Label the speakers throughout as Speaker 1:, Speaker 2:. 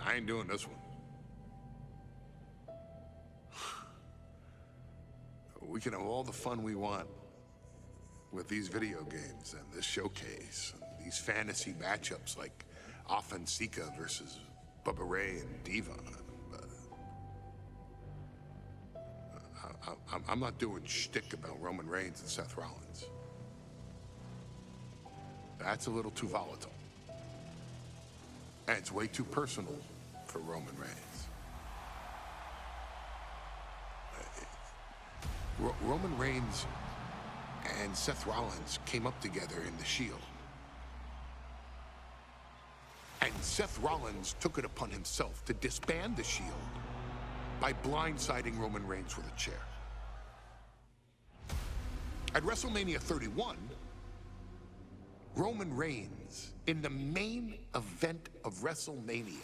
Speaker 1: I ain't doing this one. We can have all the fun we want with these video games and this showcase and these fantasy matchups like Offensica versus Bubba Ray and Diva. I'm not doing shtick about Roman Reigns and Seth Rollins. That's a little too volatile. And it's way too personal for Roman Reigns. Roman Reigns and Seth Rollins came up together in the Shield. And Seth Rollins took it upon himself to disband the Shield by blindsiding Roman Reigns with a chair. At WrestleMania 31, Roman Reigns, in the main event of WrestleMania,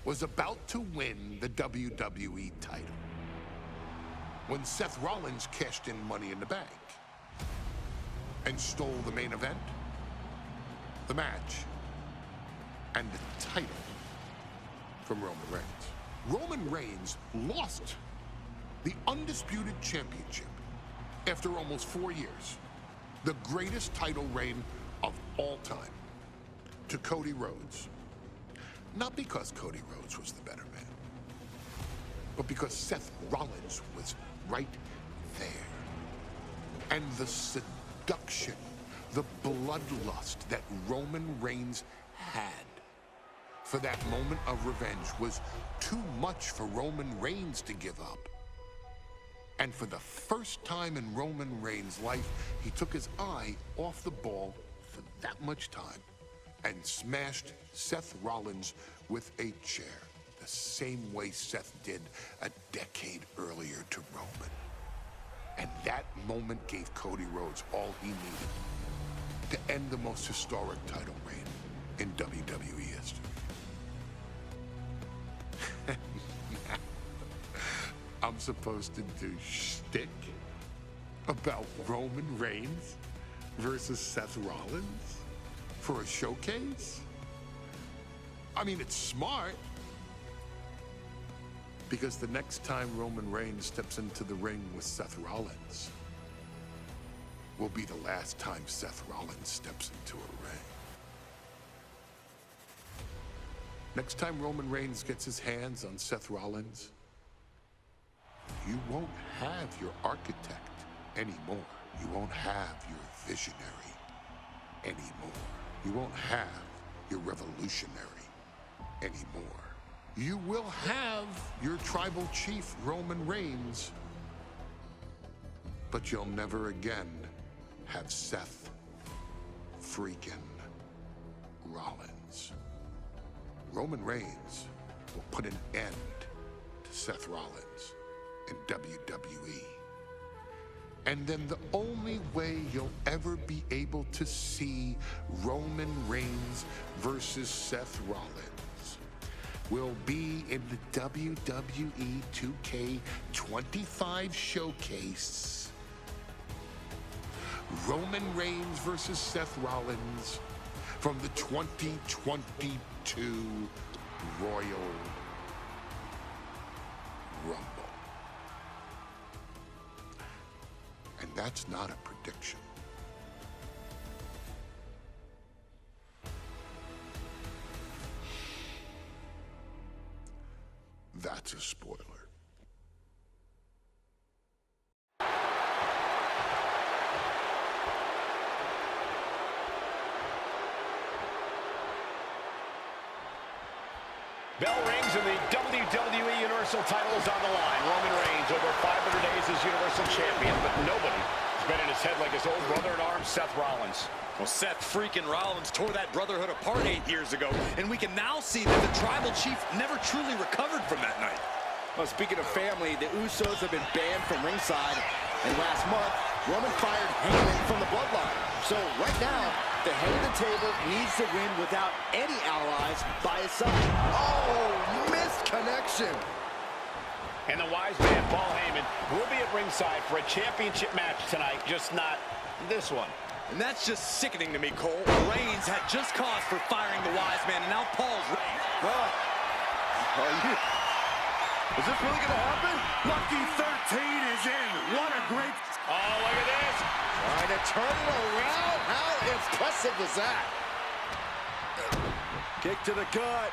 Speaker 1: was about to win the WWE title when Seth Rollins cashed in Money in the Bank and stole the main event, the match, and the title from Roman Reigns. Roman Reigns lost the undisputed championship after almost 4 years, the greatest title reign of all time, to Cody Rhodes. Not because Cody Rhodes was the better man, but because Seth Rollins was right there. And the seduction, the bloodlust that Roman Reigns had for that moment of revenge was too much for Roman Reigns to give up. And for the first time in Roman Reigns' life, he took his eye off the ball for that much time and smashed Seth Rollins with a chair, the same way Seth did a decade earlier to Roman. And that moment gave Cody Rhodes all he needed to end the most historic title reign in WWE history. I'm supposed to do shtick about Roman Reigns versus Seth Rollins for a showcase? I mean, it's smart, because the next time Roman Reigns steps into the ring with Seth Rollins will be the last time Seth Rollins steps into a ring. Next time Roman Reigns gets his hands on Seth Rollins, you won't have your architect anymore. You won't have your visionary anymore. You won't have your revolutionary anymore. You will have your tribal chief, Roman Reigns, but you'll never again have Seth freaking Rollins. Roman Reigns will put an end to Seth Rollins in WWE. And then the only way you'll ever be able to see Roman Reigns versus Seth Rollins will be in the WWE 2K25 showcase. Roman Reigns versus Seth Rollins from the 2022 Royal Rumble. And that's not a prediction. That's a spoiler.
Speaker 2: Bell rings and the WWE Universal title is on the line. Roman Reigns over 500 days as Universal Champion, but nobody has been in his head like his old brother-in-arms, Seth Rollins.
Speaker 3: Well, Seth freaking Rollins tore that brotherhood apart 8 years ago, and we can now see that the Tribal Chief never truly recovered from that night.
Speaker 4: Well, speaking of family, the Usos have been banned from ringside, and last month, Roman fired Heyman from the Bloodline. So right now, the head of the table needs to win without any allies by his side. Oh, missed connection.
Speaker 2: And the wise man, Paul Heyman, will be at ringside for a championship match tonight, just not this one.
Speaker 3: And that's just sickening to me, Cole. Reigns had just cause for firing the wise man, and now Paul's reign.
Speaker 4: Well, Is this really gonna happen?
Speaker 5: Lucky 13 is in. What a great...
Speaker 2: Oh, look at this.
Speaker 4: Trying to turn it around. How impressive was that?
Speaker 5: Kick to the gut.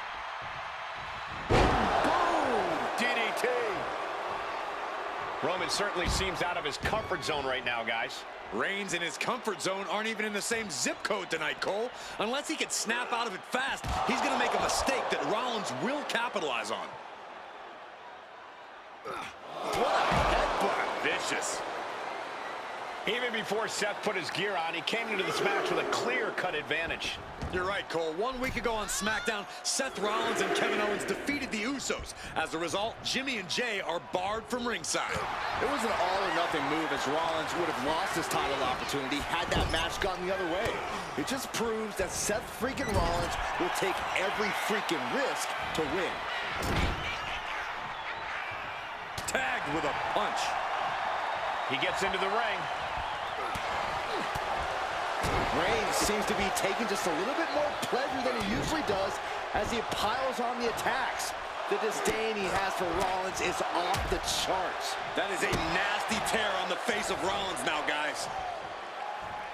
Speaker 2: DDT. Roman certainly seems out of his comfort zone right now, guys.
Speaker 3: Reigns and his comfort zone aren't even in the same zip code tonight, Cole. Unless he can snap out of it fast, he's going to make a mistake that Rollins will capitalize on.
Speaker 4: What a headbutt.
Speaker 3: Vicious.
Speaker 2: Even before Seth put his gear on, he came into this match with a clear-cut advantage.
Speaker 3: You're right, Cole. 1 week ago on SmackDown, Seth Rollins and Kevin Owens defeated the Usos. As a result, Jimmy and Jay are barred from ringside.
Speaker 4: It was an all-or-nothing move, as Rollins would have lost his title opportunity had that match gone the other way. It just proves that Seth freaking Rollins will take every freaking risk to win.
Speaker 3: Tagged with a punch.
Speaker 2: He gets into the ring.
Speaker 4: Reigns seems to be taking just a little bit more pleasure than he usually does as he piles on the attacks. The disdain he has for Rollins is off the charts.
Speaker 3: That is a nasty tear on the face of Rollins now, guys.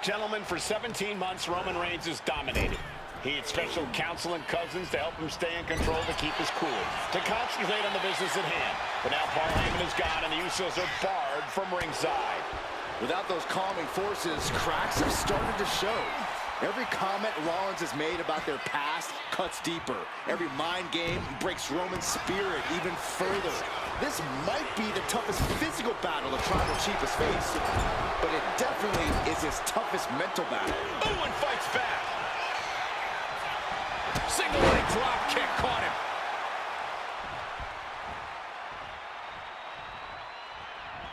Speaker 2: Gentlemen, for 17 months, Roman Reigns has dominated. He had special counsel and cousins to help him stay in control, to keep his cool, to concentrate on the business at hand. But now Paul Heyman is gone, and the Usos are barred from ringside.
Speaker 4: Without those calming forces, cracks have started to show. Every comment Rollins has made about their past cuts deeper. Every mind game breaks Roman's spirit even further. This might be the toughest physical battle the Tribal Chief has faced, but it definitely is his toughest mental battle.
Speaker 2: Ooh, and fights back. Single leg drop kick caught him.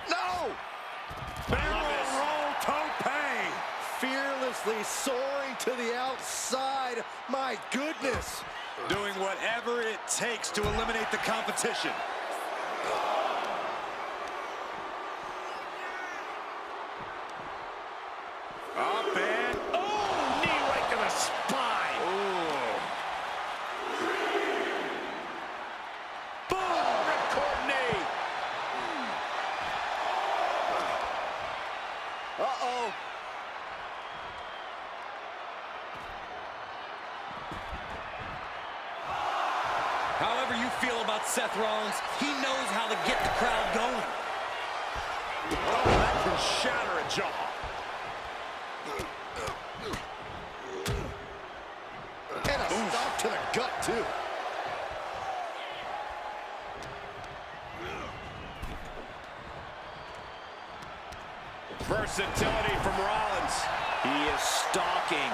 Speaker 4: No!
Speaker 5: Barrel roll tope.
Speaker 4: Fearlessly soaring to the outside. My goodness.
Speaker 3: Doing whatever it takes to eliminate the competition.
Speaker 5: Up and...
Speaker 2: Oh, knee right to the spine. Boom, ripcord knee.
Speaker 4: Uh-oh.
Speaker 3: However you feel about Seth Rollins, he knows how to get the crowd going.
Speaker 2: Oh, that can shatter a jaw.
Speaker 4: And a stop to the gut, too.
Speaker 2: Versatility from Rollins.
Speaker 4: He is stalking,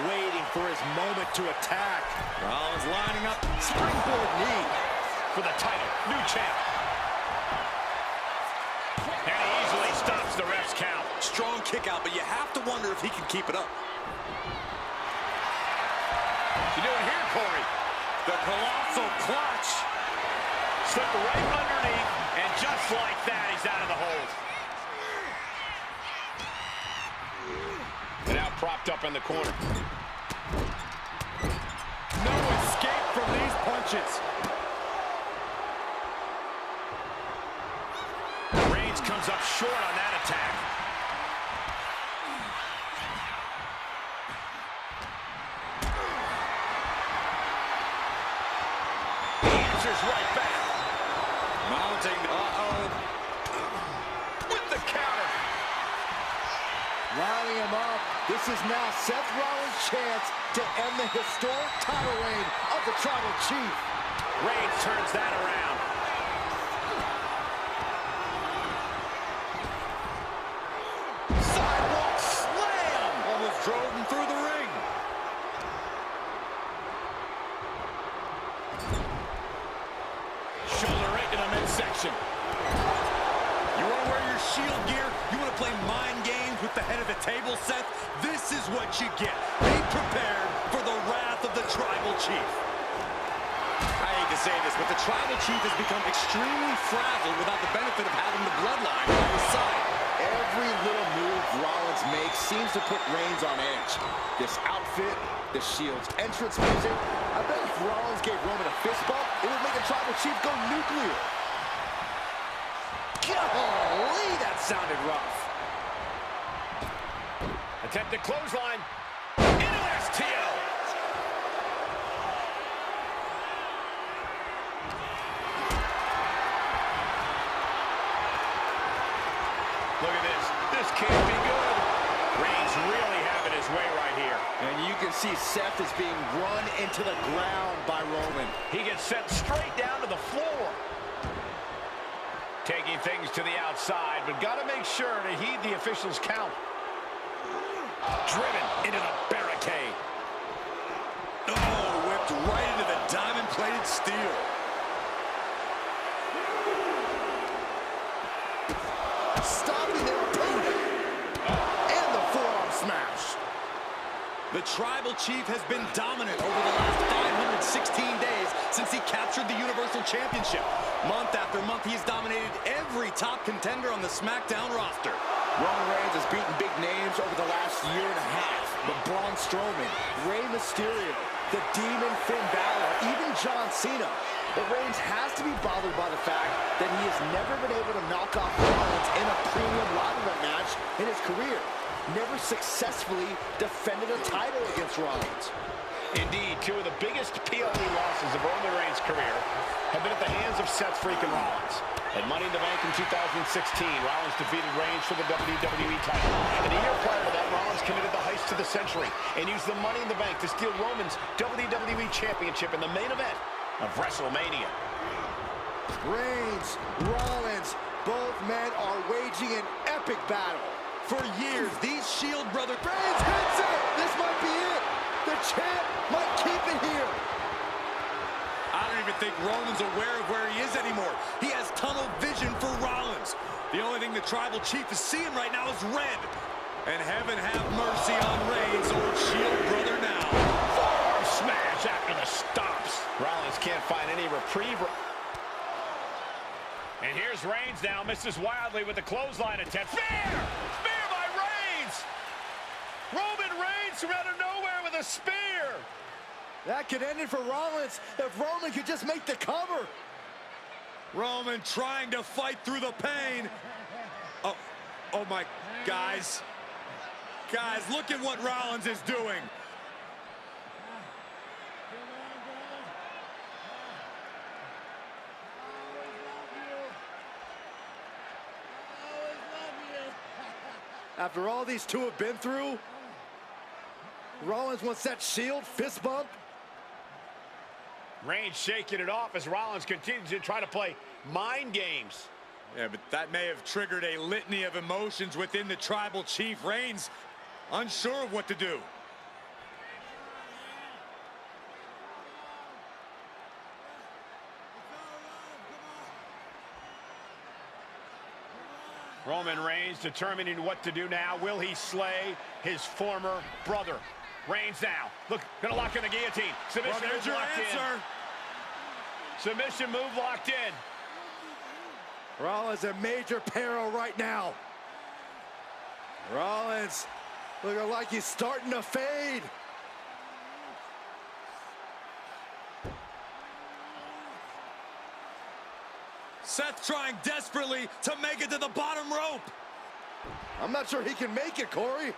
Speaker 4: waiting for his moment to attack.
Speaker 3: Rollins lining up.
Speaker 4: Springboard knee.
Speaker 2: For the title, new champ. And he easily stops the ref's count.
Speaker 3: Strong kick out, but you have to wonder if he can keep it up.
Speaker 2: What you doing here, Corey?
Speaker 3: The colossal clutch.
Speaker 2: Slipped right underneath, and just like that, he's out of the hold. And now propped up in the corner.
Speaker 5: No escape from these punches.
Speaker 2: Reigns comes up short on that attack. He answers right back.
Speaker 3: Mounting.
Speaker 2: With the counter.
Speaker 4: Lining him up. This is now Seth Rollins' chance to end the historic title reign of the Tribal Chief.
Speaker 2: Reigns turns that around.
Speaker 3: Sidewalk slam. Almost drove him through the ring.
Speaker 2: Shoulder right to the midsection.
Speaker 3: You want to wear your Shield gear? You want to play mind games with the head of the table, Seth? This is what you get. Be prepared for the wrath of the Tribal Chief. I hate to say this, but the Tribal Chief has become extremely frazzled without the benefit of having the Bloodline on his side.
Speaker 4: Every little move Rollins makes seems to put Reigns on edge. This outfit, the Shield's entrance music. I bet if Rollins gave Roman a fist bump, it would make a Tribal Chief go nuclear. Golly, that sounded rough.
Speaker 2: Attempted clothesline. Into STO. Look at this. This can't be good. Reigns really having his way right here.
Speaker 4: And you can see Seth is being run into the ground by Roman.
Speaker 2: He gets sent straight down to the floor. Taking things to the outside, but got to make sure to heed the officials' count.
Speaker 3: Driven into the barricade. Oh, whipped right into the diamond-plated steel.
Speaker 4: Stopping their opponent. And the forearm smash.
Speaker 3: The Tribal Chief has been dominant over the last 516 days since he captured the Universal Championship. Month after month, he has dominated every top contender on the SmackDown roster.
Speaker 4: Roman Reigns has beaten big names over the last year and a half. But Braun Strowman, Rey Mysterio, the Demon Finn Balor, even John Cena. But Reigns has to be bothered by the fact that he has never been able to knock off Rollins in a premium live event match in his career. Never successfully defended a title against Rollins.
Speaker 2: Indeed, two of the biggest PLE losses of Roman Reigns' career have been at the hands of Seth freaking Rollins. At Money in the Bank in 2016, Rollins defeated Reigns for the WWE title. And a year prior to that, Rollins committed the heist of the century and used the Money in the Bank to steal Roman's WWE Championship in the main event of WrestleMania.
Speaker 4: Reigns, Rollins, both men are waging an epic battle.
Speaker 3: For years, these Shield brothers...
Speaker 4: Reigns hits it! This might be it! The champ might keep it here!
Speaker 3: I don't even think Roman's aware of where he is anymore. He has tunnel vision for Rollins. The only thing the Tribal Chief is seeing right now is red. And heaven have mercy on Reigns, old Shield brother now.
Speaker 2: Forearm smash after the stops. Rollins can't find any reprieve. And here's Reigns now, misses wildly with the clothesline attempt. Spear! Spear by Reigns! Roman Reigns from out of nowhere with a spear!
Speaker 4: That could end it for Rollins if Roman could just make the cover.
Speaker 3: Roman trying to fight through the pain. Oh my, guys. Guys, look at what Rollins is doing.
Speaker 4: After all these two have been through, Rollins wants that Shield fist bump.
Speaker 2: Reigns shaking it off as Rollins continues to try to play mind games.
Speaker 3: Yeah, but that may have triggered a litany of emotions within the Tribal Chief. Reigns unsure of what to do.
Speaker 2: Roman Reigns determining what to do now. Will he slay his former brother? Reigns now. Look, gonna lock in the guillotine. Submission
Speaker 3: Well, there's
Speaker 2: move
Speaker 3: your
Speaker 2: locked
Speaker 3: answer.
Speaker 2: in. Submission move locked in.
Speaker 4: Rollins in major peril right now. Rollins looking like he's starting to fade.
Speaker 3: Seth trying desperately to make it to the bottom rope.
Speaker 4: I'm not sure he can make it, Corey.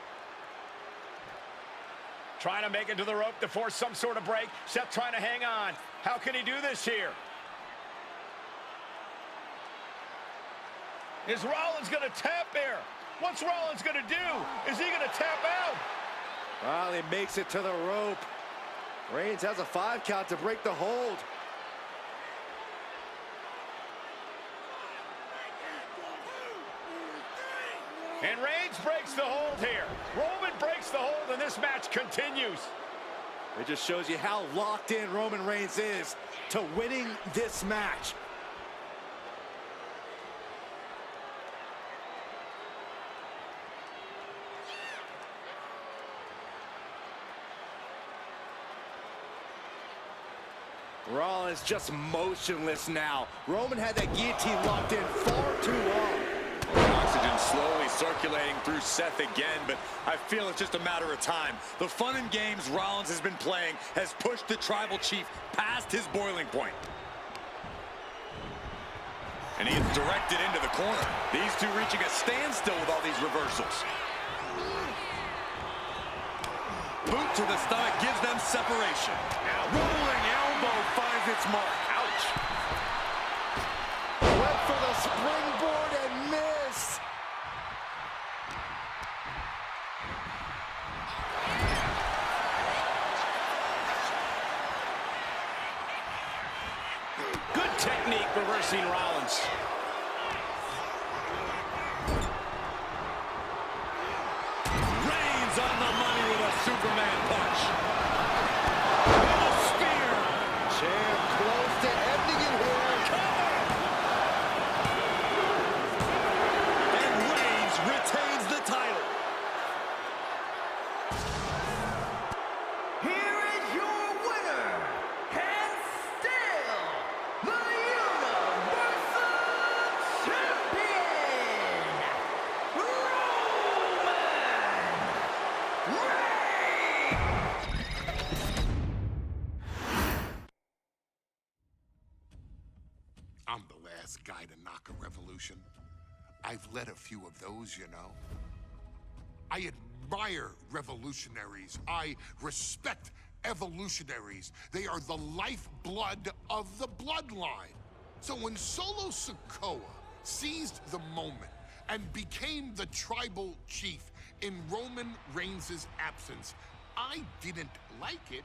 Speaker 2: Trying to make it to the rope to force some sort of break. Seth trying to hang on. How can he do this here? Is Rollins going to tap there? What's Rollins going to do? Is he going to tap out?
Speaker 4: Well, he makes it to the rope. Reigns has a 5 count to break the hold.
Speaker 2: And Reigns breaks the hold here. Roman breaks the hold, and this match continues.
Speaker 4: It just shows you how locked in Roman Reigns is to winning this match. Rollins just motionless now. Roman had that guillotine locked in far too long.
Speaker 3: Oxygen slowly circulating through Seth again, but I feel it's just a matter of time. The fun and games Rollins has been playing has pushed the Tribal Chief past his boiling point. And he is directed into the corner. These two reaching a standstill with all these reversals. Boot to the stomach gives them separation. Rolling elbow finds its mark. Ouch.
Speaker 4: Went for the springboard and missed.
Speaker 2: Good technique reversing Rollins.
Speaker 3: Reigns on the money with a Superman punch. And a spear.
Speaker 4: Champ close to ending it here.
Speaker 3: And Reigns retains the title.
Speaker 6: Here is your winner, and still the Universal Champion, Roman Reigns!
Speaker 1: I'm the last guy to knock a revolution. I've led a few of those, you know. I admire revolutionaries. I respect evolutionaries. They are the lifeblood of the bloodline. So when Solo Sikoa seized the moment and became the tribal chief in Roman Reigns' absence, I didn't like it.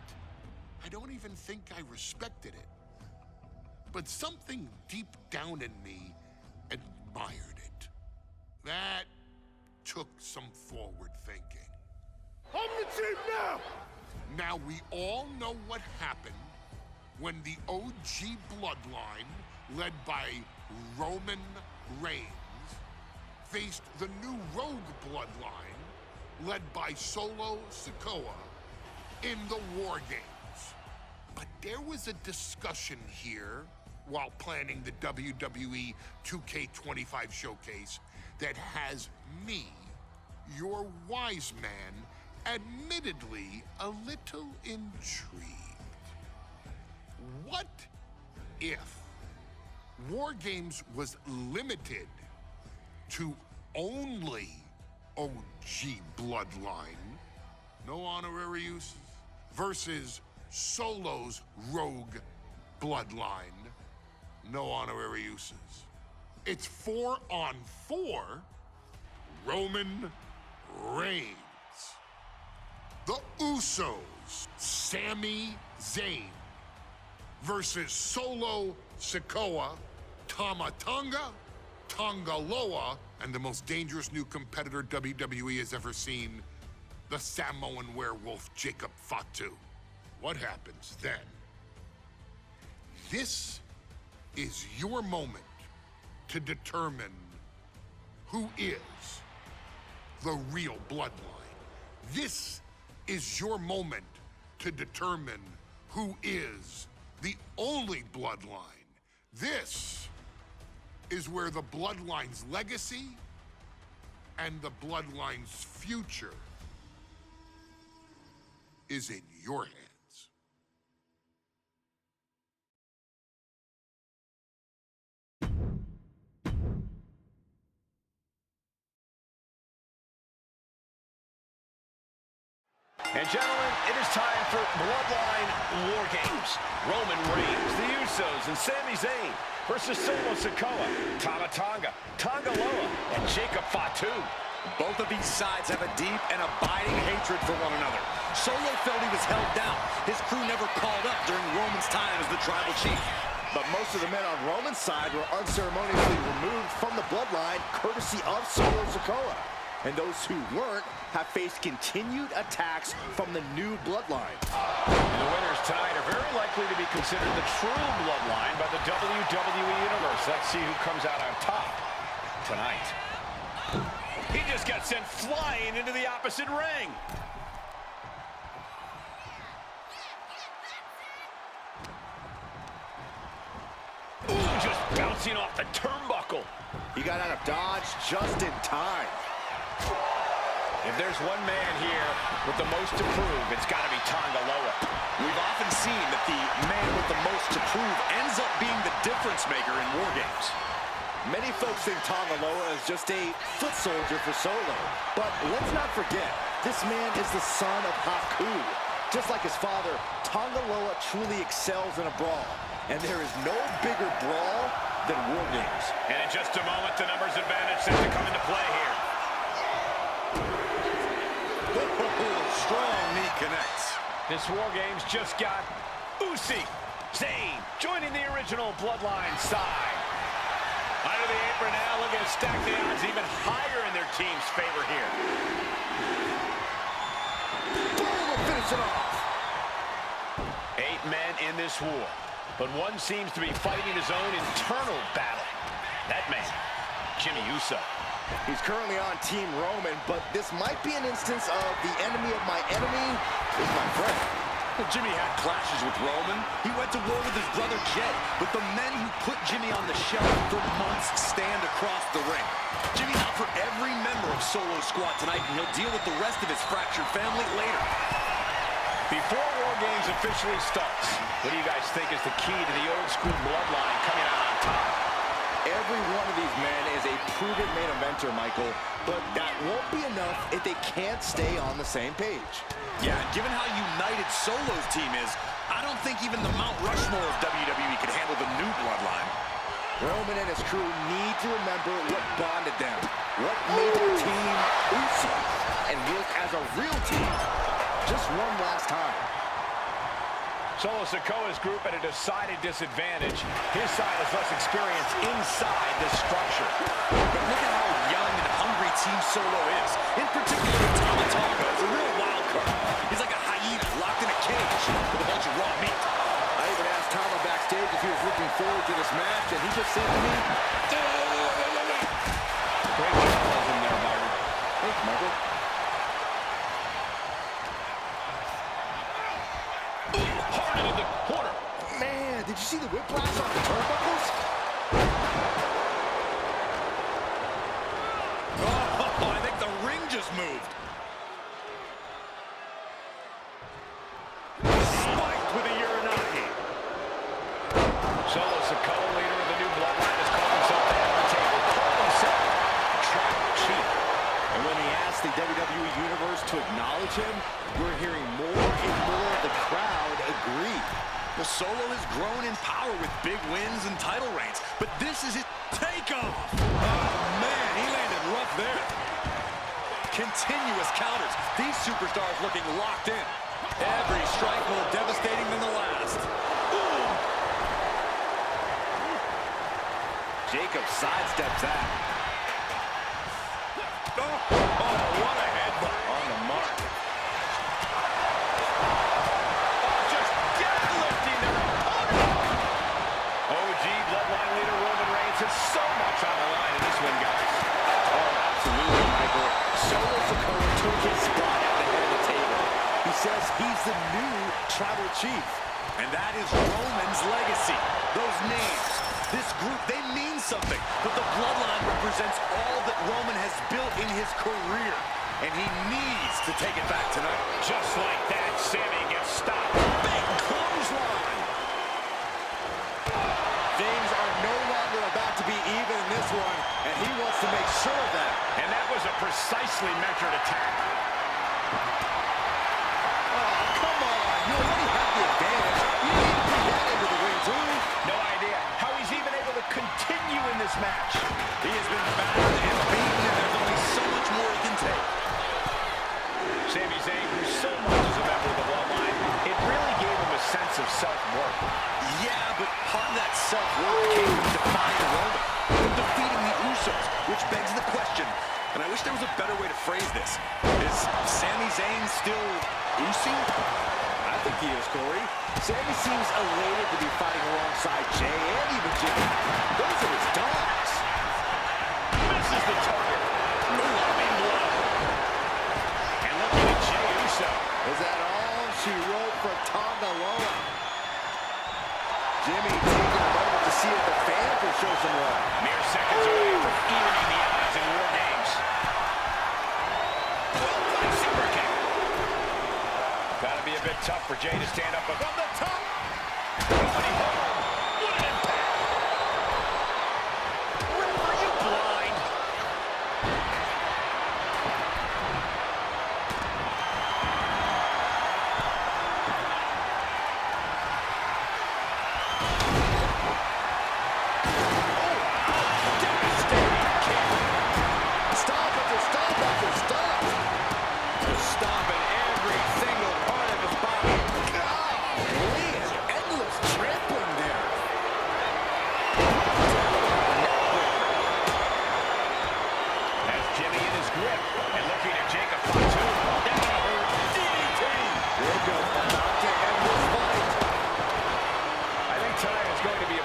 Speaker 1: I don't even think I respected it. But something deep down in me admired it. That took some forward thinking.
Speaker 5: I'm the chief now!
Speaker 1: Now we all know what happened when the OG bloodline, led by Roman Reigns, faced the new rogue bloodline, led by Solo Sikoa, in the War Games. But there was a discussion here while planning the WWE 2K25 showcase that has me, your wise man, admittedly a little intrigued. What if War Games was limited to only OG bloodline, no honorary uses, versus Solo's rogue bloodline, no honorary uses? It's 4-on-4 Roman Reigns. The Usos, Sami Zayn, versus Solo Sikoa, Tama Tonga, Tonga Loa, and the most dangerous new competitor WWE has ever seen, the Samoan werewolf Jacob Fatu. What happens then? This is your moment to determine who is the real bloodline. This is your moment to determine who is the only bloodline. This is where the bloodline's legacy and the bloodline's future is in your hands.
Speaker 2: And gentlemen, it is time for Bloodline War Games. Roman Reigns, the Usos, and Sami Zayn versus Solo Sikoa, Tama Tonga, Tonga Loa, and Jacob Fatu.
Speaker 3: Both of these sides have a deep and abiding hatred for one another. Solo felt he was held down. His crew never called up during Roman's time as the tribal chief.
Speaker 4: But most of the men on Roman's side were unceremoniously removed from the bloodline, courtesy of Solo Sikoa. And those who weren't have faced continued attacks from the new bloodline.
Speaker 2: And the winners tonight are very likely to be considered the true bloodline by the WWE Universe. Let's see who comes out on top tonight. He just got sent flying into the opposite ring. Ooh, just bouncing off the turnbuckle.
Speaker 4: He got out of dodge just in time.
Speaker 2: If there's one man here with the most to prove, it's got to be Tonga Loa.
Speaker 3: We've often seen that the man with the most to prove ends up being the difference maker in War Games.
Speaker 4: Many folks think Tonga Loa is just a foot soldier for Solo. But let's not forget, this man is the son of Haku. Just like his father, Tonga Loa truly excels in a brawl. And there is no bigger brawl than War Games.
Speaker 2: And in just a moment, the numbers advantage set to come into play here.
Speaker 3: Strong knee connects.
Speaker 2: This War Games just got Usyk, Zayn, joining the original Bloodline side. Under the apron now, looking to stack the odds even higher in their team's favor here.
Speaker 4: Boom, will finish it off.
Speaker 2: 8 men in this war, but one seems to be fighting his own internal battle. That man, Jimmy Uso.
Speaker 4: He's currently on Team Roman, but this might be an instance of the enemy of my enemy is my friend.
Speaker 3: Well, Jimmy had clashes with Roman. He went to war with his brother Jay, but the men who put Jimmy on the shelf for months stand across the ring. Jimmy's out for every member of Solo's squad tonight, and he'll deal with the rest of his fractured family later.
Speaker 2: Before War Games officially starts, what do you guys think is the key to the old school Bloodline coming out on top?
Speaker 4: Every one of these men is a proven main eventer, Michael, but that won't be enough if they can't stay on the same page.
Speaker 3: Yeah, and given how united Solo's team is, I don't think even the Mount Rushmore of WWE could handle the new Bloodline.
Speaker 4: Roman and his crew need to remember what bonded them, what made their team Uso, and work as a real team just one last time.
Speaker 2: Solo Sikoa's group at a decided disadvantage. His side has less experience inside this structure.
Speaker 3: But look at how young and hungry Team Solo is. In particular, Tama Tonga is a real wild card. He's like a hyena locked in a cage with a bunch of raw meat.
Speaker 4: I even asked Tama backstage if he was looking forward to this match, and he just said to me,
Speaker 2: Great job in there, Byron.
Speaker 4: thanks, Michael.
Speaker 2: Hard into the corner.
Speaker 4: Man, did you see the whiplash on the turnbuckles?
Speaker 3: Oh, I think the ring just moved. Spiked with a Uranagi.
Speaker 2: Solo Sikoa, leader of the new Bloodline, has called himself the head of the table, called himself Tribal Chief.
Speaker 4: And when he asked the WWE Universe to acknowledge him, we're hearing more and more of the crowd agree.
Speaker 3: Well, Solo has grown in power with big wins and title reigns, but this is his takeoff. Oh, man, he landed rough there. Continuous counters. These superstars looking locked in. Every strike more devastating than the last. Ooh.
Speaker 4: Jacob sidesteps that.
Speaker 3: Oh, what a headbutt.
Speaker 4: On the mark.
Speaker 2: Just deadlifting their opponent. OG Bloodline leader Roman Reigns has so much on the line in this one, guys.
Speaker 4: Oh, absolutely, Michael. Solo Sikoa took his spot at the head of the table. He says he's the new Tribal Chief.
Speaker 3: And that is Roman's legacy. Those names, this group, they mean something. But the Bloodline represents all that Roman has built in his career. And he needs to take it back tonight.
Speaker 2: Just like that, Sammy gets stopped.
Speaker 3: Big clothesline.
Speaker 4: Things are no longer about to be even in this one, and he wants to make sure of that.
Speaker 2: And that was a precisely measured attack.
Speaker 4: Oh, come on. You already have the advantage. You need to bring that into the ring, too.
Speaker 2: No idea how he's even able to continue in this match.
Speaker 3: He has been battered and beaten, and there's only so much more he can take.
Speaker 2: Sami Zayn grew so much as a member of the Bloodline, it really gave him a sense of self-worth.
Speaker 3: Yeah, but part of that self-worth came from defying Roman, from defeating the Usos, which begs the question, and I wish there was a better way to phrase this. Is Sami Zayn still Uso?
Speaker 4: I think he is, Corey. Sami seems elated to be fighting alongside Jay and even Jimmy. Those are his dogs.
Speaker 2: Misses the target. Loving blow. And looking at Jey Uso.
Speaker 4: Is that all she wrote for Tonga Loa? Jimmy taking a moment to see if the fans will show some love.
Speaker 2: Mere seconds away from evening the odds in War Games. Super kick. Gotta be a bit tough for Jey to stand up from the top. What an impact.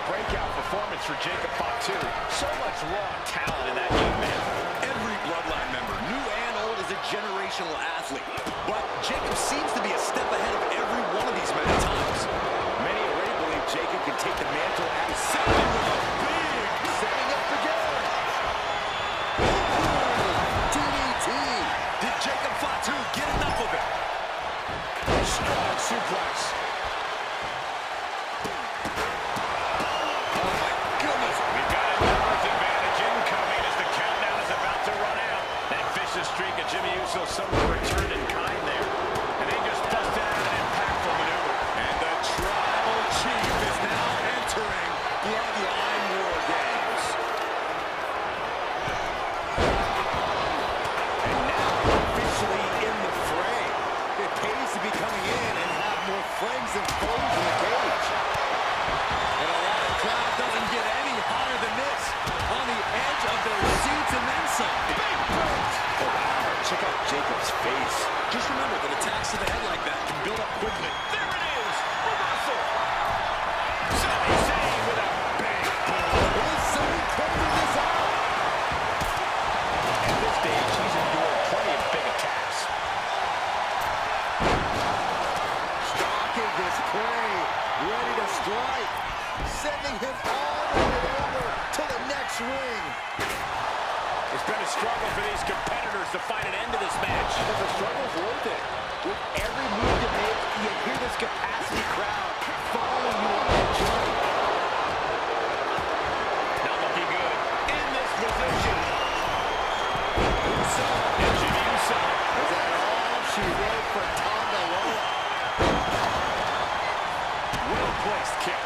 Speaker 2: breakout performance for Jacob Fatu. So much raw talent in that young man.
Speaker 3: Every Bloodline member, new and old, is a generational athlete. But Jacob seems to be a step ahead of every one of these men at times. Many already believe Jacob can take the mantle and setting with a big, setting up again. DDT. Did Jacob Fatu get enough of it?
Speaker 2: Strong suplex.
Speaker 3: Oh my goodness.
Speaker 2: We've got a numbers advantage incoming as the countdown is about to run out. That vicious streak of Jimmy Uso somewhat returned in kind there. And they just busted out an impactful maneuver.
Speaker 3: And the Tribal Chief is now entering Bloodline War Games. And now officially in the fray. It pays to be coming in and have more friends and foes in the cage. And a live crowd doesn't get any hotter than this. On the edge of their seats and then some. Big boot! Oh, wow. Check out Jacob's face. Just remember that attacks to the head like that can build up quickly.
Speaker 2: There it is! Reversal! Sami Zayn with a big boom.
Speaker 3: Is Zayn closing this out?
Speaker 2: At this stage, he's endured plenty of big attacks.
Speaker 3: Stalking his prey, ready to strike, sending him all the way over to the next ring.
Speaker 2: It's been a struggle for these competitors to find an end to this match.
Speaker 4: But the struggle's worth it. With every move you make, you hear this capacity crowd following you on that journey.
Speaker 2: Not looking good. In this position. Uso and Jimmy Uso.
Speaker 3: Is that all she wrote for Tonga Loa?
Speaker 2: Well-placed kick.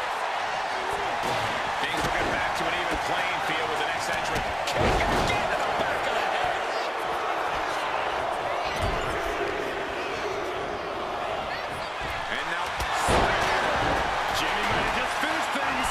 Speaker 2: Things will get back to an even playing field with the next entrant. Kick again to the back of the head.
Speaker 3: And now, Jimmy might have just finished things.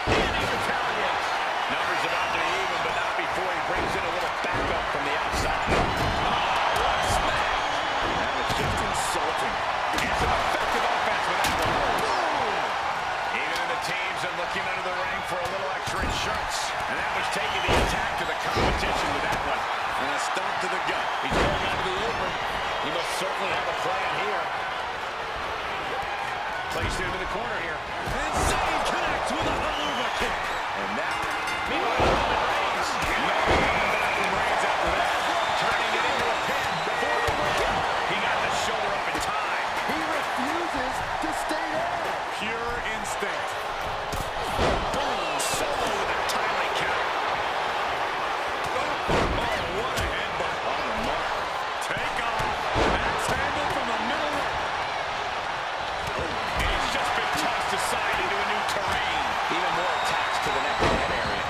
Speaker 2: Danny retaliates. Numbers about to be even, but not before he brings in a little backup from the outside. Oh, what a smash.
Speaker 3: That was just insulting.
Speaker 2: And some effective offense with that one. Boom! Even in the teams are looking under the ring for a little extra insurance. And that was taking the attack to the competition with that one.
Speaker 3: And a stomp to the gut.
Speaker 2: He's going out to the apron. He must certainly have a plan here. Placed into the corner here.
Speaker 3: And Zayn connects with a haluva kick.
Speaker 2: And now, meanwhile, Roman Reigns. No coming back from Reigns after that. Turning it into a pin before the win. He got the shoulder up in time.
Speaker 3: He refuses to stay there. Pure instinct.
Speaker 2: Boom, solo with a timely count.
Speaker 3: Oh, what a headbutt. On the mark. Take off. Axe handle from the middle rope.
Speaker 2: And he's just been tossed aside into a new terrain. Even more attacks to the neck and head area.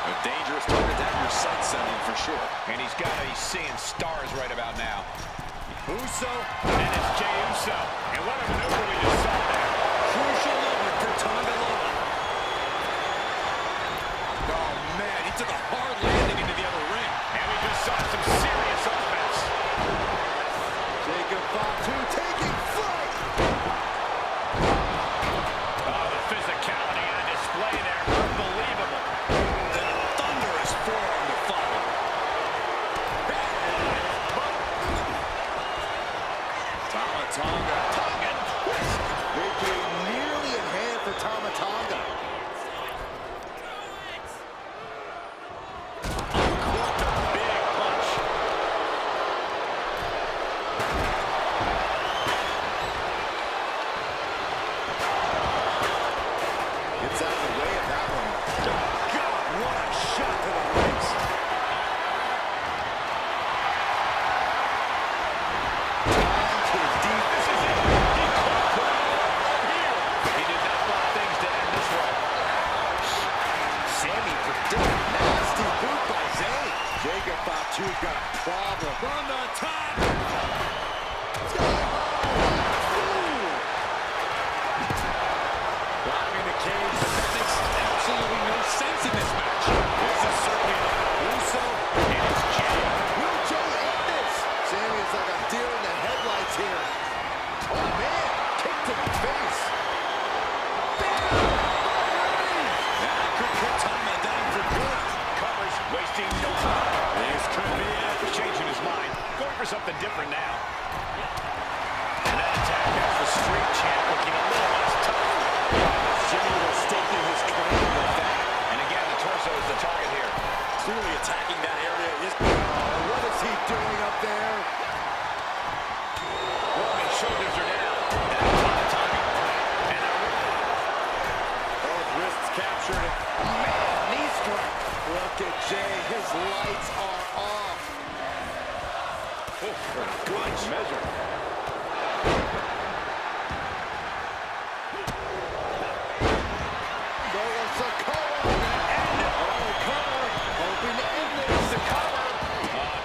Speaker 3: A dangerous target to have your sights set on for sure.
Speaker 2: And he's got to be seeing stars right about now.
Speaker 3: Uso.
Speaker 2: And it's Jey Uso. And what a maneuver we just saw there.
Speaker 3: Crucial moment for Tonga Loa. Oh, man, he took a hard landing into the other ring.
Speaker 2: And we just saw some serious offense.
Speaker 3: Jacob Fatu taking flight.
Speaker 2: Oh, the physicality on display there. Unbelievable.
Speaker 3: The thunderous forearm to follow. Tonga.
Speaker 2: Tongan twist.
Speaker 3: Victory nearly in hand for Tama Tonga.
Speaker 2: Uncorked a big punch.
Speaker 3: Gets out of the way of that one. God, what a shot to the face. Time to his deep.
Speaker 2: This is it. He could put it all right here. He did not want things to end this way.
Speaker 3: Sammy predicted nasty boot by Zayn. Jacob Fatu got a problem. From the top. Climbing the cage, but that makes absolutely no sense in this match. This is certainly not Uso, and it's Jey. Will Jey end this? Sammy
Speaker 4: looks like a deer in the headlights here. Oh, man. Kick to the face.
Speaker 3: That could put Tama down for good.
Speaker 2: Covers, wasting no time. This could be it. He's changing his mind. Going for something different now. And that attack has the street champ looking a little less tough.
Speaker 4: Jimmy was staking his claim with that.
Speaker 2: And again, the torso is the target here.
Speaker 3: Clearly attacking that area.
Speaker 4: What is he doing up there?
Speaker 2: Roman's shoulders are down. And that's on the target. And
Speaker 4: Both wrists captured. Man, knee strike. Look at Jay. His lights are off.
Speaker 2: for good measure.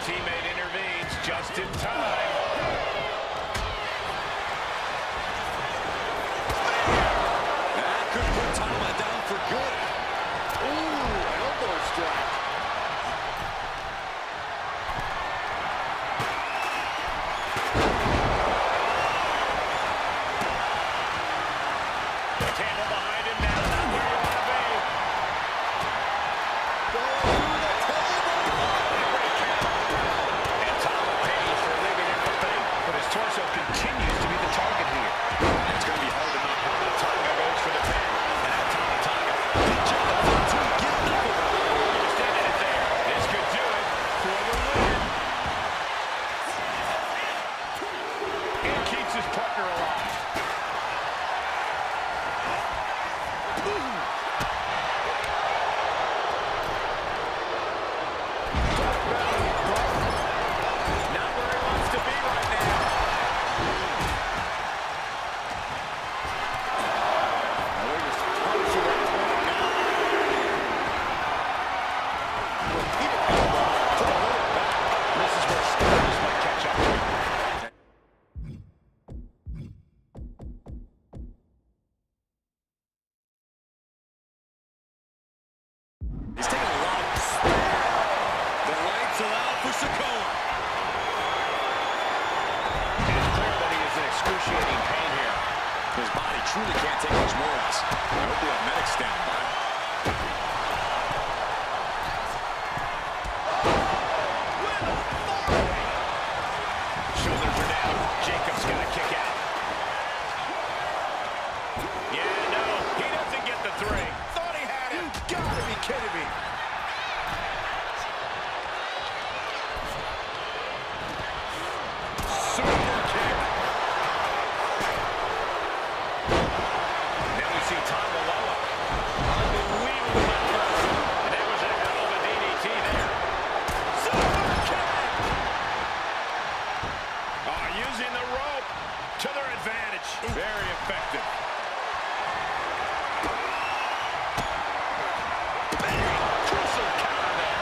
Speaker 2: Teammate intervenes just in time.
Speaker 3: That could put Tama down for good.
Speaker 4: Ooh, elbow strike.
Speaker 2: The candle behind him now, not where you want to be. And Tama pays for leaving him open, but his torso continues to be the target here. It's going to be hard to know how the Tonga goes for the pin. And now Tonga. Understanding it there. This could do it for the win. And keeps his partner alive. Not where he wants to be right now. This is where stars might catch up to him.
Speaker 3: He's taking a lot of speed. The lights are out for Sikoa.
Speaker 2: It is clear that he is in excruciating pain here.
Speaker 3: His body truly can't take much more of this. I hope we have medics standing by.
Speaker 2: Shoulders are down. Jacob's got to kick out. Yeah, no, he doesn't get the three. Thought he had him.
Speaker 4: You gotta be kidding me.
Speaker 2: Super kick. Now we see Tonga Loa. Unbelievable effort. And that was a hell of a DDT there. Super kick. Oh, using the rope to their advantage. Very effective. Bang! Crucial counter there.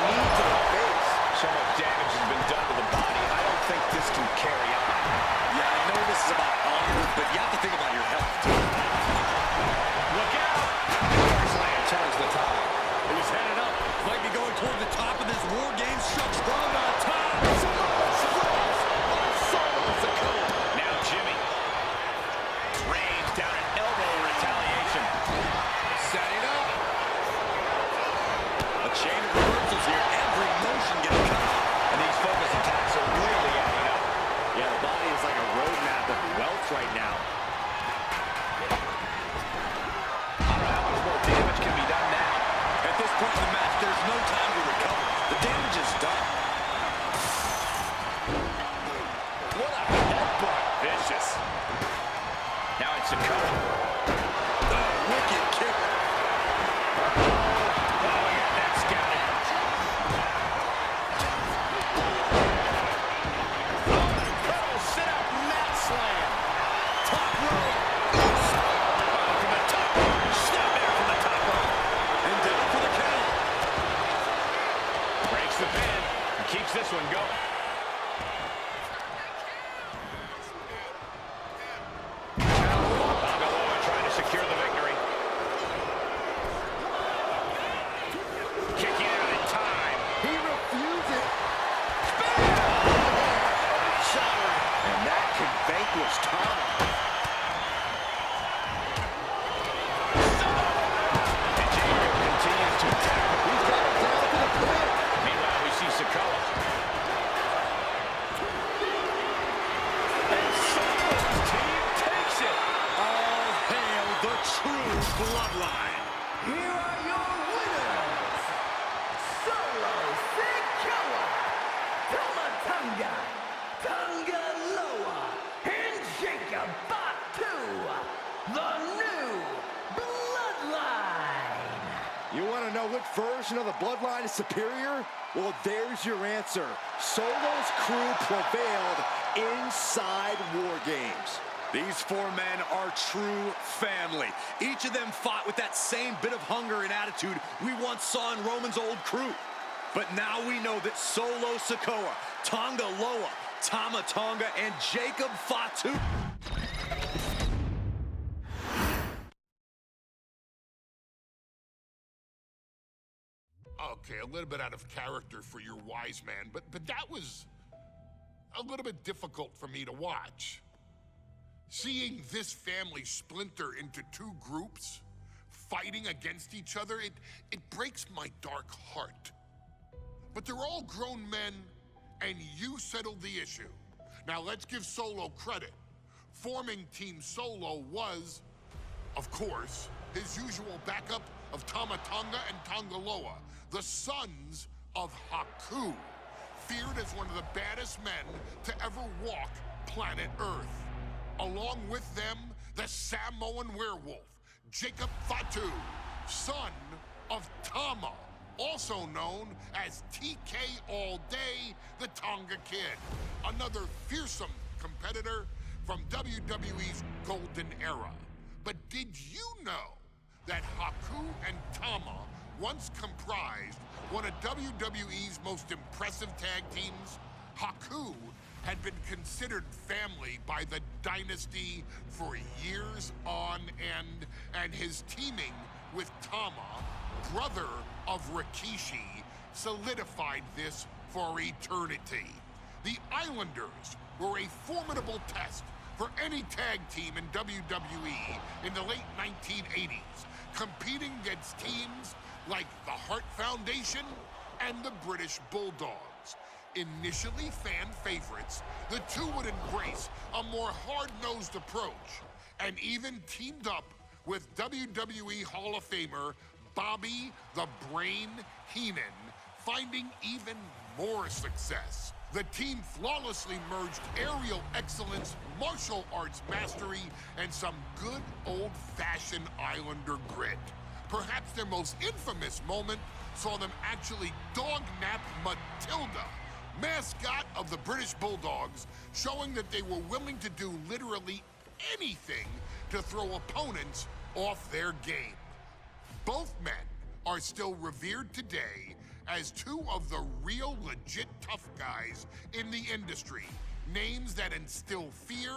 Speaker 4: Knee to the face.
Speaker 2: So much damage has been done to the body. I don't think this can carry on.
Speaker 3: Yeah, I know this is about honor, but you have to think about your health, too.
Speaker 2: Look out! Slam turns the tide.
Speaker 3: He's headed up. Might be going toward the top of this war game. Struck strong on top.
Speaker 2: Now Jimmy. Reigns down an elbow retaliation.
Speaker 3: Setting up. A chain of reversals here. Every motion getting cut off.
Speaker 2: And these focus attacks are really adding up.
Speaker 4: Yeah, the body is like a roadmap of wealth right now.
Speaker 2: I don't know how much more damage can be done now.
Speaker 3: At this point in the match, there's no time to recover. The damage is done.
Speaker 2: What a headbutt. Vicious. Now it's Sikoa.
Speaker 3: The wicked kick.
Speaker 2: Oh, yeah, that's scouted. Oh, incredible sit-out mat slam. Top rope. Oh, from the top. Snap there from the top rope.
Speaker 3: And down for the count.
Speaker 2: Breaks the pin and keeps this one going. Tonga Loa trying to secure the victory. Kicking out in time.
Speaker 4: He refuses. vanquish Tama.
Speaker 2: Continues to attack.
Speaker 4: He's got it down to the pin.
Speaker 2: Meanwhile, we see Sikoa. And Solo's team takes it.
Speaker 3: All hail the true Bloodline.
Speaker 6: Here are your winners, Solo Sikoa, Tama Tonga, Tonga Loa, and Jacob Fatu, the new Bloodline.
Speaker 4: You want to know what version of the Bloodline is superior? Well, there's your answer. Solo's crew prevailed inside War Games.
Speaker 3: These four men are true family. Each of them fought with that same bit of hunger and attitude we once saw in Roman's old crew. But now we know that Solo Sikoa, Tonga Loa, Tama Tonga, and Jacob Fatu.
Speaker 1: Okay, a little bit out of character for your wise man, but that was a little bit difficult for me to watch. Seeing this family splinter into two groups, fighting against each other, it breaks my dark heart. But they're all grown men, and you settled the issue. Now let's give Solo credit. Forming Team Solo was, of course, his usual backup of Tama Tonga and Tonga Loa, the sons of Haku, feared as one of the baddest men to ever walk planet Earth. Along with them, the Samoan werewolf, Jacob Fatu, son of Tama, also known as TK All Day, the Tonga Kid, another fearsome competitor from WWE's golden era. But did you know that Haku and Tama once comprised one of WWE's most impressive tag teams? Haku had been considered family by the Dynasty for years on end, and his teaming with Tama, brother of Rikishi, solidified this for eternity. The Islanders were a formidable test for any tag team in WWE in the late 1980s, competing against teams like the Hart Foundation and the British Bulldogs. Initially fan favorites, the two would embrace a more hard-nosed approach and even teamed up with WWE Hall of Famer Bobby the Brain Heenan, finding even more success. The team flawlessly merged aerial excellence, martial arts mastery, and some good old-fashioned Islander grit. Perhaps their most infamous moment saw them actually dog-nap Matilda, mascot of the British Bulldogs, showing that they were willing to do literally anything to throw opponents off their game. Both men are still revered today as two of the real legit tough guys in the industry, names that instill fear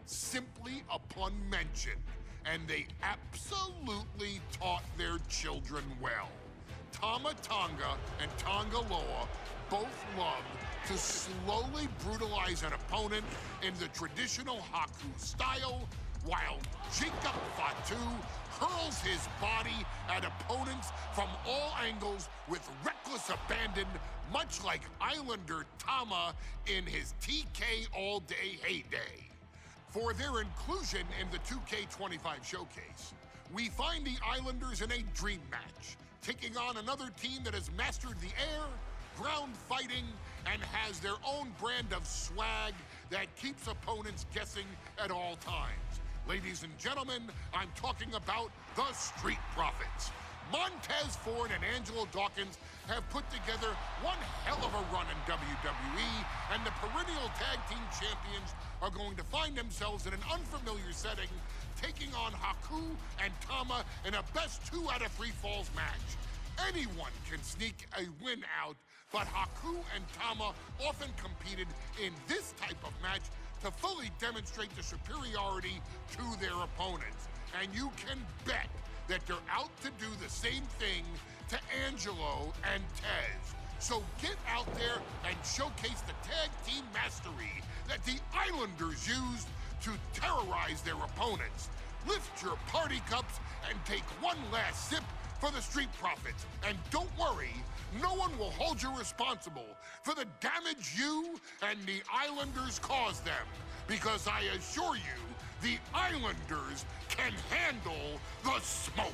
Speaker 1: simply upon mention, and they absolutely taught their children well. Tama Tonga and Tonga Loa both love to slowly brutalize an opponent in the traditional Haku style, while Jacob Fatu hurls his body at opponents from all angles with reckless abandon, much like Islander Tama in his TK All Day heyday. For their inclusion in the 2K25 showcase, we find the Islanders in a dream match, taking on another team that has mastered the air, ground fighting, and has their own brand of swag that keeps opponents guessing at all times. Ladies and gentlemen, I'm talking about the Street Profits. Montez Ford and Angelo Dawkins have put together one hell of a run in WWE, and the perennial tag team champions are going to find themselves in an unfamiliar setting, taking on Haku and Tama in a best 2 out of 3 falls match. Anyone can sneak a win out, but Haku and Tama often competed in this type of match to fully demonstrate the superiority to their opponents. And you can bet that they're out to do the same thing to Angelo and Tez. So get out there and showcase the tag team mastery that the Islanders used to terrorize their opponents. Lift your party cups and take one last sip for the Street Profits. And don't worry, no one will hold you responsible for the damage you and the Islanders caused them. Because I assure you, the Islanders can handle the smoke.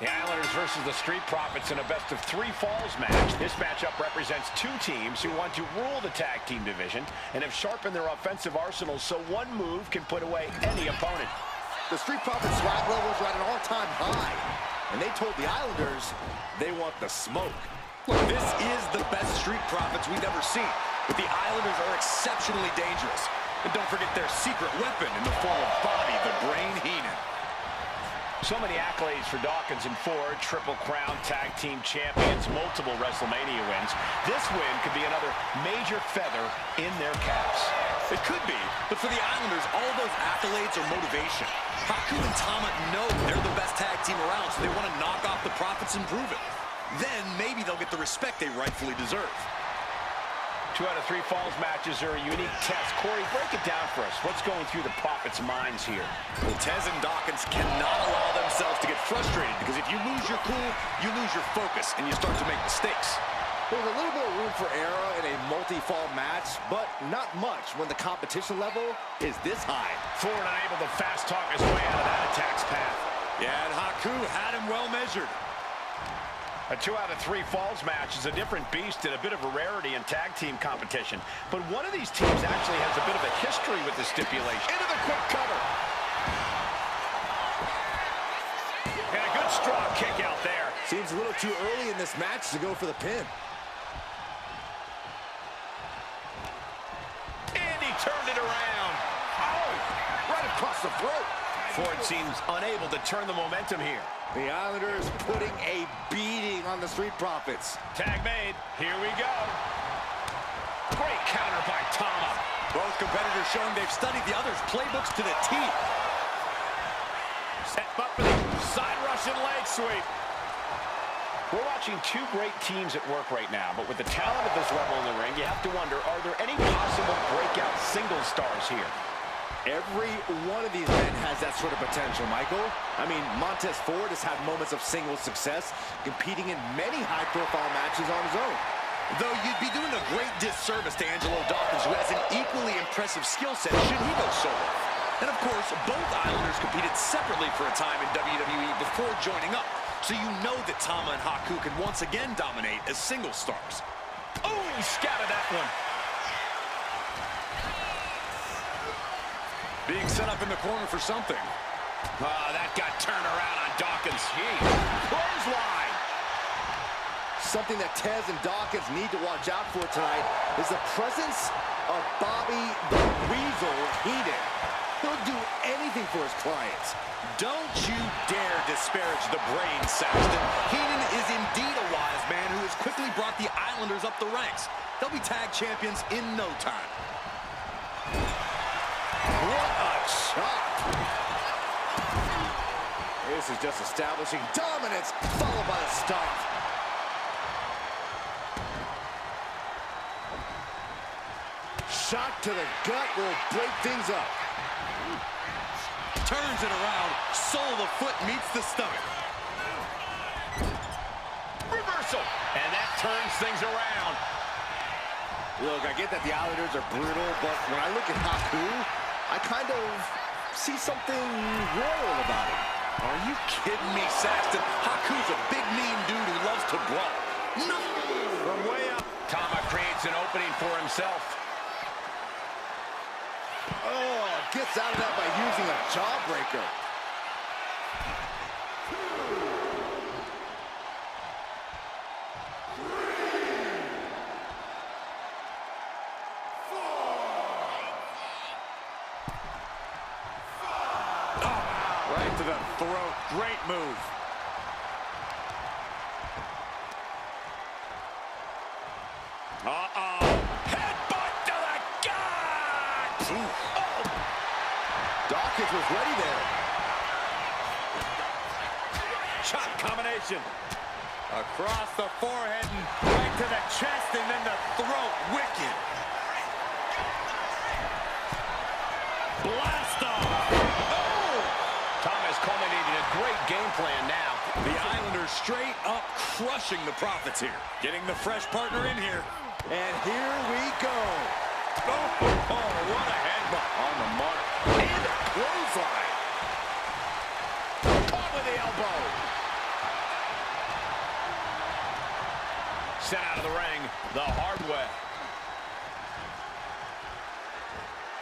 Speaker 2: The Islanders versus the Street Profits in a best-of-3 falls match. This matchup represents two teams who want to rule the tag team division and have sharpened their offensive arsenals so one move can put away any opponent.
Speaker 4: The Street Profits swag levels are at an all-time high, and they told the Islanders they want the smoke.
Speaker 3: Look, this is the best Street Profits we've ever seen, but the Islanders are exceptionally dangerous. And don't forget their secret weapon in the form of Bobby the Brain Heenan.
Speaker 2: So many accolades for Dawkins and Ford, Triple Crown Tag Team Champions, multiple WrestleMania wins. This win could be another major feather in their caps.
Speaker 3: It could be, but for the Islanders, all those accolades are motivation. Haku and Tama know they're the best tag team around, so they want to knock off the Profits and prove it. Then maybe they'll get the respect they rightfully deserve.
Speaker 2: 2 out of 3 falls matches are a unique test. Corey, break it down for us. What's going through the Profits' minds here?
Speaker 3: Well, Tez and Dawkins cannot allow themselves to get frustrated, because if you lose your cool, you lose your focus, and you start to make mistakes.
Speaker 4: There's a little bit of room for error in a multi-fall match, but not much when the competition level is this high.
Speaker 2: Ford unable to fast-talk his way out of that attack's path.
Speaker 3: Yeah, and Haku had him well measured.
Speaker 2: A 2 out of 3 falls match is a different beast and a bit of a rarity in tag team competition. But one of these teams actually has a bit of a history with the stipulation. Into the quick cover. And a good strong kick out there.
Speaker 4: Seems a little too early in this match to go for the pin.
Speaker 2: And he turned it around. Oh,
Speaker 4: Right across the throat.
Speaker 2: Ford seems unable to turn the momentum here.
Speaker 4: The Islanders putting a beating on the Street Profits.
Speaker 2: Tag made. Here we go. Great counter by Tama.
Speaker 3: Both competitors showing they've studied the others' playbooks to the T.
Speaker 2: Set up for the side Russian leg sweep. We're watching two great teams at work right now, but with the talent of this level in the ring, you have to wonder, are there any possible breakout single stars here?
Speaker 4: Every one of these men has that sort of potential, Michael. I mean, Montez Ford has had moments of single success, competing in many high-profile matches on his own.
Speaker 3: Though you'd be doing a great disservice to Angelo Dawkins, who has an equally impressive skill set should he go solo. And of course, both Islanders competed separately for a time in WWE before joining up. So you know that Tama and Haku can once again dominate as single stars.
Speaker 2: Oh, he scouted that one.
Speaker 3: Being set up in the corner for something.
Speaker 2: Oh, that got turned around on Dawkins. Jeez. Clothesline.
Speaker 4: Something that Tez and Dawkins need to watch out for tonight is the presence of Bobby the Weasel Heenan. He'll do anything for his clients.
Speaker 3: Don't you dare disparage the brain, Saxton. Heenan is indeed a wise man who has quickly brought the Islanders up the ranks. They'll be tag champions in no time.
Speaker 4: What a shot! This is just establishing dominance, followed by a stomp. Shot to the gut will break things up.
Speaker 3: Turns it around, sole of the foot meets the stomach.
Speaker 2: Reversal. And that turns things around.
Speaker 4: Look, I get that the Islanders are brutal, but when I look at Haku, I kind of see something royal about him.
Speaker 3: Are you kidding me, Saxton? Haku's a big, mean dude who loves to brawl. No!
Speaker 2: From way up, Tama creates an opening for himself.
Speaker 4: Oh, gets out of that by using a jawbreaker.
Speaker 3: Right to the throat. Great move. Uh-oh.
Speaker 2: Headbutt to the gut!
Speaker 3: Ooh.
Speaker 2: Oh.
Speaker 4: Dawkins was ready there.
Speaker 3: Shot combination. Across the forehead and right to the chest and then the throat. Wicked. Blast off. Oh!
Speaker 2: Thomas culminating a great game plan now.
Speaker 3: The Islanders straight up crushing the Profits here. Getting the fresh partner in here.
Speaker 4: And here we go.
Speaker 3: Oh, what a headbutt.
Speaker 2: On the mark.
Speaker 4: And a clothesline.
Speaker 2: Caught with the elbow. Sent out of the ring the hard way.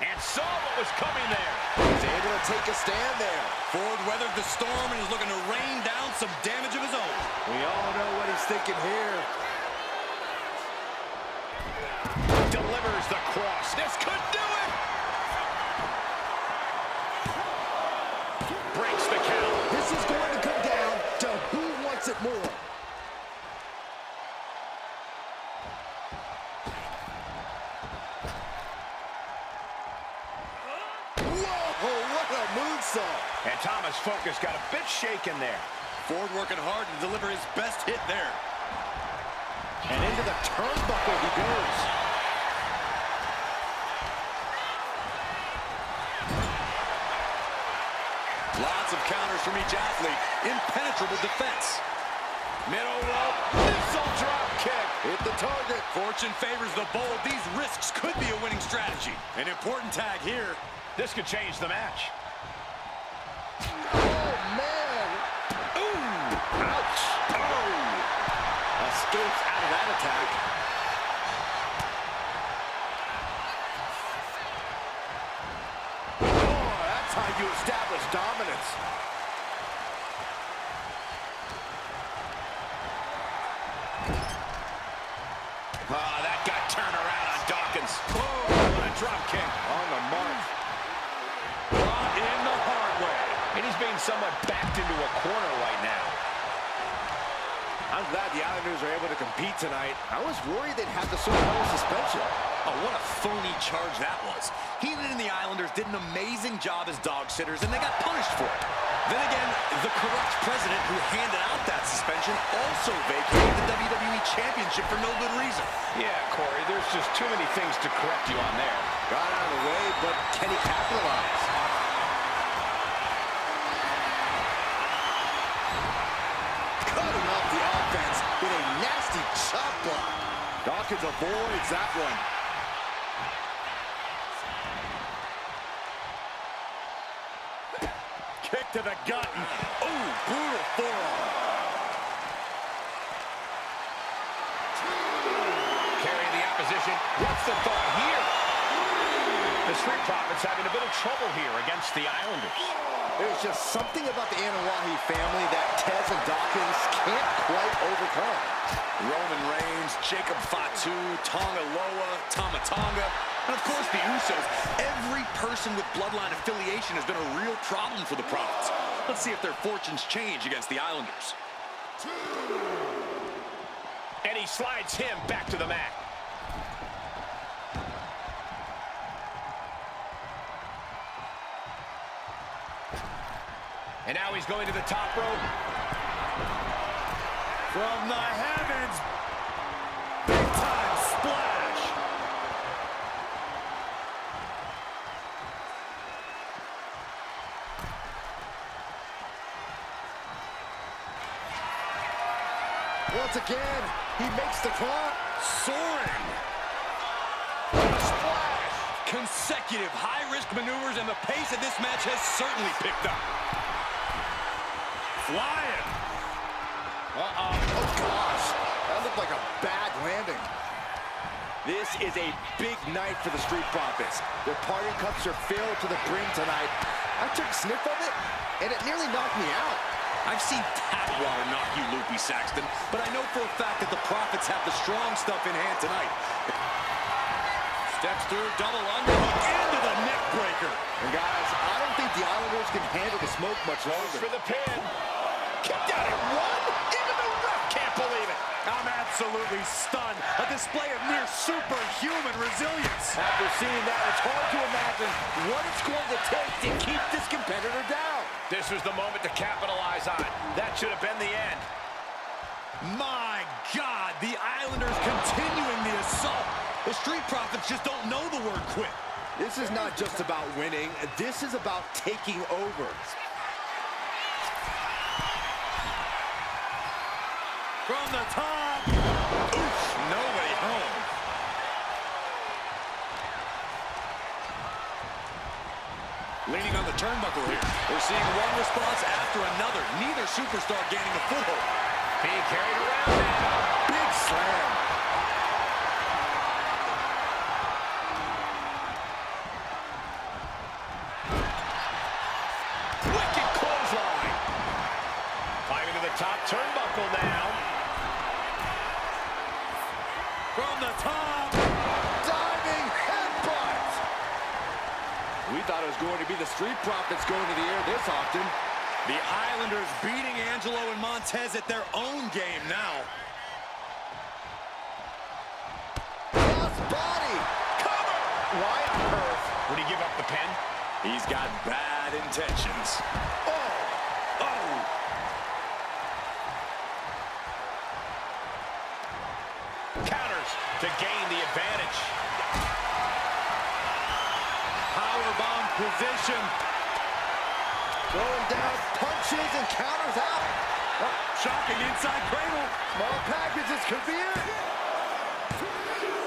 Speaker 2: And saw what was coming there.
Speaker 4: He's able to take a stand there.
Speaker 3: Ford weathered the storm and is looking to rain down some damage of his own.
Speaker 4: We all know what he's thinking here.
Speaker 2: Delivers the cross. This could do it. Breaks the count.
Speaker 4: This is going to come down to who wants it more. Whoa, what a moonsault.
Speaker 2: And Thomas' focus got a bit shaken there.
Speaker 3: Ford working hard to deliver his best hit there.
Speaker 4: And into the turnbuckle he goes.
Speaker 3: Lots of counters from each athlete. Impenetrable defense. Middle rope. Missile drop kick.
Speaker 4: Hit the target.
Speaker 3: Fortune favors the bold. These risks could be a winning strategy. An important tag here.
Speaker 2: This could change the match.
Speaker 4: Oh, man.
Speaker 3: Ooh. Ouch.
Speaker 4: Oh. Escapes out of that attack. Oh, that's how you establish dominance.
Speaker 2: That got turned around on Dawkins. Oh, what a drop kick.
Speaker 4: On the mark.
Speaker 3: Brought in the hard way.
Speaker 2: And he's being somewhat backed into a corner right now.
Speaker 4: I'm glad the Islanders are able to compete tonight. I was worried they'd have to serve another suspension.
Speaker 3: Oh, what a phony charge that was. Heenan and the Islanders did an amazing job as dog sitters, and they got punished for it. Then again, the corrupt president who handed out that suspension also vacated the WWE Championship for no good reason.
Speaker 2: Yeah, Corey, there's just too many things to correct you on there.
Speaker 4: Got out of the way, but can he capitalize? Cutting off the offense with a nasty chop block. Dawkins avoids that one.
Speaker 3: Kick to the gut. Oh, brutal forearm.
Speaker 2: Carrying the opposition. What's the thought here? The Street Profits having a bit of trouble here against the Islanders.
Speaker 4: There's just something about the Anawahi family that Tez and Dawkins can't quite overcome.
Speaker 3: Roman Reigns, Jacob Fatu, Tonga Loa, Tama Tonga, and of course the Usos. Every person with bloodline affiliation has been a real problem for the Profits. Let's see if their fortunes change against the Islanders.
Speaker 2: And he slides him back to the mat. And now he's going to the top rope.
Speaker 3: From the heavens, big time splash.
Speaker 4: Once again, he makes the climb.
Speaker 3: Soaring.
Speaker 4: Splash.
Speaker 3: Consecutive high-risk maneuvers, and the pace of this match has certainly picked up. Flying.
Speaker 4: Uh-oh. Oh, gosh. That looked like a bad landing. This is a big night for the Street Profits. Their party cups are filled to the brim tonight. I took a sniff of it, and it nearly knocked me out.
Speaker 3: I've seen tap water knock you loopy, Saxton, but I know for a fact that the Profits have the strong stuff in hand tonight. Steps through, double underhook into the neck breaker.
Speaker 4: And guys, I don't think the Islanders can handle the smoke much
Speaker 2: Goes
Speaker 4: longer.
Speaker 2: for the pin. Kicked out at one. Even the ref can't believe it.
Speaker 3: I'm absolutely stunned. A display of near superhuman resilience.
Speaker 4: After seeing that, it's hard to imagine what it's going to take to keep this competitor down.
Speaker 2: This was the moment to capitalize on. That should have been the end.
Speaker 3: My God, the Islanders continuing the assault. The Street Profits just don't know the word quit.
Speaker 4: This is not just about winning. This is about taking over.
Speaker 3: From the top. Oof, nobody home. Leaning on the turnbuckle here. We're seeing one response after another. Neither superstar gaining a foothold.
Speaker 2: Being carried around now.
Speaker 4: Big slam.
Speaker 2: Wicked clothesline. Climbing to the top turnbuckle now.
Speaker 3: From the top.
Speaker 4: Diving headbutt. We thought it was going to be the Street Profits going to the air this often.
Speaker 3: The Islanders beating Angelo and Montez at their own game now.
Speaker 4: Cross body. Cover. Why on earth?
Speaker 2: Would he give up the pin?
Speaker 3: He's got bad intentions. Oh. Oh.
Speaker 2: Counters to gain the advantage.
Speaker 3: Powerbomb position.
Speaker 4: Throwing down punches and counters out.
Speaker 3: Oh, shocking inside cradle.
Speaker 4: Small packages could be it.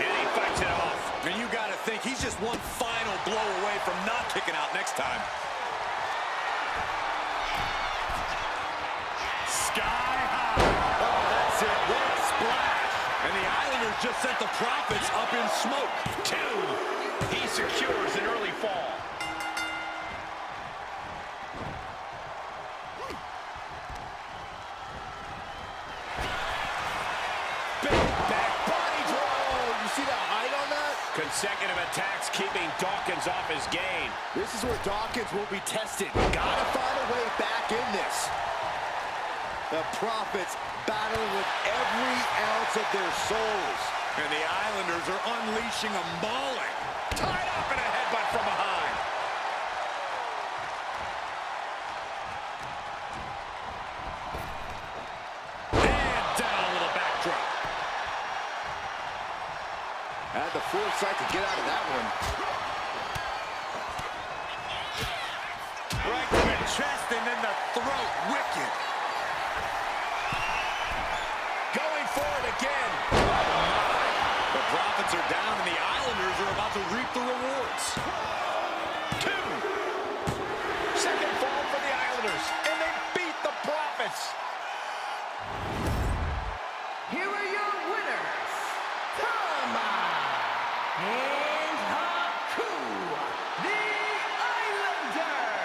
Speaker 2: And he fights it off.
Speaker 3: And you got to think he's just one final blow away from not kicking out next time. Sky high. Oh, that's it. What a splash. And the Islanders just sent the Profits up in smoke.
Speaker 2: 2. He secures an early fall. Consecutive attacks keeping Dawkins off his game.
Speaker 4: This is where Dawkins will be tested. Gotta find a way back in this. The Profits battling with every ounce of their souls.
Speaker 3: And the Islanders are unleashing a mauling. Tied up in a headbutt from behind. And down a little backdrop.
Speaker 4: Had the foresight to get out of that one.
Speaker 3: Right to the chest and then the throat. Wicked.
Speaker 2: Going for it again.
Speaker 3: The Profits are down and the Islanders are about to reap the rewards.
Speaker 2: 2. Second fall for the Islanders. And they beat the Profits.
Speaker 6: Here are your winners, Tama and Haku, the Islanders.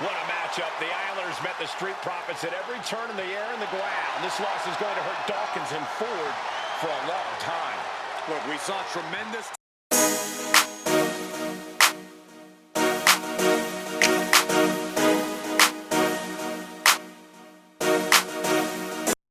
Speaker 2: What a matchup. The Islanders met the Street Profits at every turn in the air and the ground. This loss is going to hurt Dawkins and Ford for a long time.
Speaker 3: Look, we saw tremendous